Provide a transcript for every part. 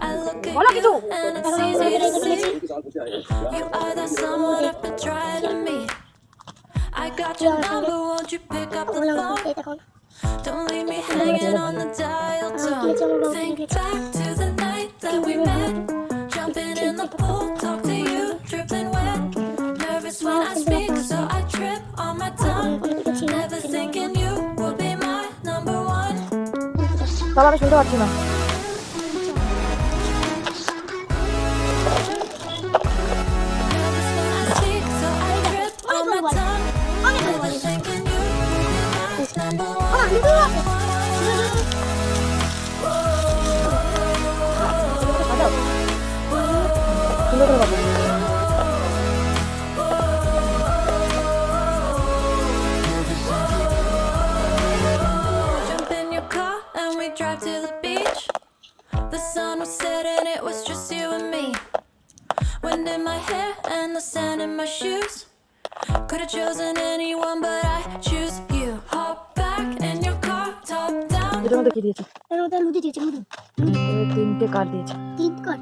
I look at বলো কিছু। you and it's easy to see. You are that someone I've been trying to meet. I got your number, won't you pick up the phone? Don't leave me hanging on the dial tone. Think back to the night that we met. Jumping in the pool, talk to you, dripping wet. Nervous when I speak, so I trip on my tongue. Never thinking you would be my number one. বাবা আমি শুনতে পাচ্ছি না। Nervous when I speak, so I trip on my tongue. Never thinking you would be my number one. সুন্দর করে বাবা। Jump in your car and we drive to the beach. The sun was setting, it was just you and me. Wind in my hair and the sand in my shoes. Could have chosen anyone, but I choose you. Hop back in your car, top down. এটার মধ্যে কি দিয়েছে? এর মধ্যে লুচি দিয়েছে লুচি তিনটে card দিয়েছে। তিন কর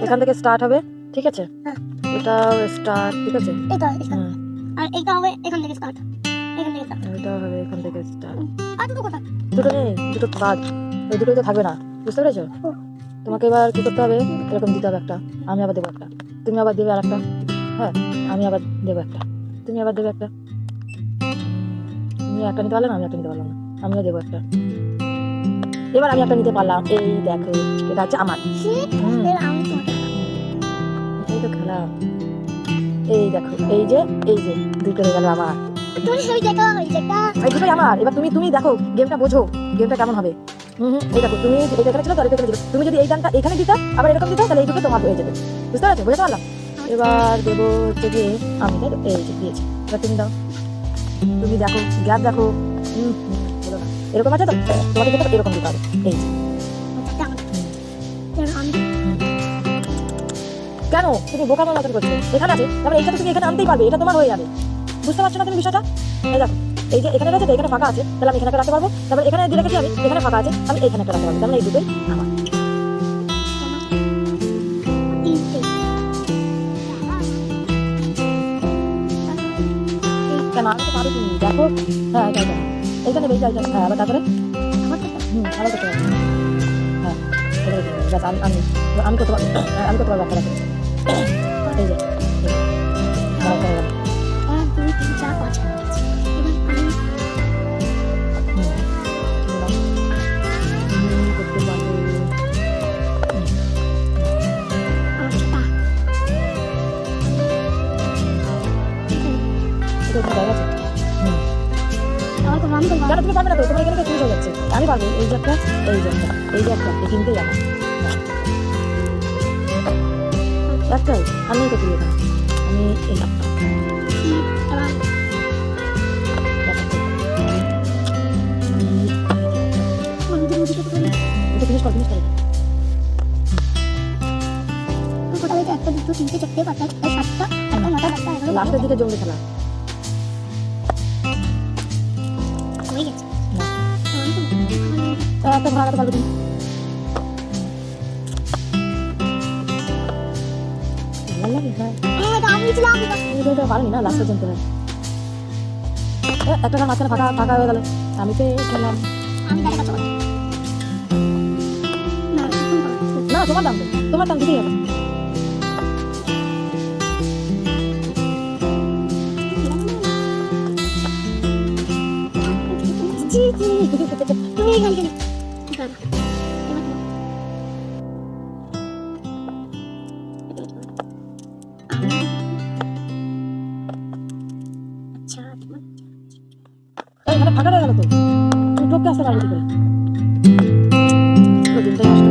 এখান থেকে স্টার্ট হবে, ঠিক আছে? হ্যাঁ। এটা স্টার্ট, ঠিক আছে? এটা হুম। আর এটা হবে এখান থেকে স্টার্ট এখান থেকে স্টার্ট এটা হবে এখান থেকে স্টার্ট। আর দুটো কথা দুটো নেই, দুটো বাদ। এই দুটো তো থাকবে না, বুঝতে পেরেছো? ও। তোমাকে এবার কি করতে হবে, এরকম দিতে হবে একটা, আমি আবার দেবো একটা, তুমি আবার দেবে আর একটা, হ্যাঁ আমি আবার দেবো একটা, তুমি আবার দেবে একটা। তুমি একটা নিতে পারলে না, আমি একটা নিতে পারলাম না, আমিও দেবো একটা। এবার আমি একটা নিতে পারলাম, এই দেখো এটা হচ্ছে আমার। হুম। এর আমি তোমাকে এই তো খেলা। এই দেখো, এই যে দুটো হয়ে গেল আমার। তুমি সেই জায়গা ওই জায়গা এই দুটোই আমার। এবার তুমি দেখো গেমটা বোঝো, গেমটা কেমন হবে। এই দেখো তুমি এটা এখানে ছিল তো, এটা এখানে ছিল। তুমি যদি এই গানটা এখানে দিতা, আবার এরকম দিতা, তাহলে এই দুটো তোমার হয়ে যেত। বুঝতে পারছো? বুঝতে পারলাম। এবার দেবো হচ্ছে যে আমি, তাই তো? এই যে দিয়েছি। এবার তুমি দাও, তুমি দেখো গ্যাপ দেখো। বলো না এরকম আছে তো, তোমাকে দেখো এরকম দিতে হবে। এই যে আমি কেন তুমি বোকানোর মতন করছো? এখানে আছে, তারপরে এইটা তুমি এখানে আনতেই পারবে, এটা তোমার হয়ে যাবে। বুঝতে পারছো না তুমি বিষয়টা? এই দেখো, এই যে এখানে রয়েছে, এখানে ফাঁকা আছে, তাহলে আমি এখানে একটা রাখতে পারবো। তারপরে এখানে দিয়ে রেখেছি আমি, এখানে ফাঁকা আছে, আমি এখানে একটা রাখতে পারবো। তাহলে এই দুটোই আমার। তিনটে কেন আমি তো পারি তুমি দেখো। হ্যাঁ এইটা এইখানে বেশি এইটা। হ্যাঁ আবার তারপরে আমার থেকে আবার করতে পারবো। হ্যাঁ ব্যাস আমি করতে পারবো। আমি করতে পারবো একটা রাখতে। এই যে আমার একটা হয়ে গেল। 1 2 3 4 5 এবার আমি করতে পারবো। আমার সেটা এটা কি জায়গা আছে? আমার তো আমি তো কেন তুমি পারবে না তো? তোমার এখানে তো হয়ে যাচ্ছে। আমি পারবো। এই যে একটা, এই যে একটা, এই যে একটা, এই তিনটেই আমার। একটাই আমি তো তুই এখানে, আমি এই এবার এটা ফিনিশ কর। কোথায় একটা দুটো তিনটে চারটে পাঁচটা ছয়টা সাতটা আটটা নটা দশটা 11 লাস্টের দিকে জমবে খেলা। হয়ে গেছে একটা ভাড়া পারবে তুমি। ভালো লাগে? হ্যাঁ আমি ছিলাম এটা পারিনি না, লাস্টে জমতে হয়। একটা ঘর মাঝখানে ফাঁকা হয়ে গেল, আমি তো খেলাম আমি তার কাছে না। তোমার দাম তোমার দাম দিতেই হবে। তুমি এখান থেকে আচ্ছা এখানে ফাঁকা হয়ে গেল তো, তুমি টোপকে আসতে পারবে কি করে? দিনটাই নষ্ট।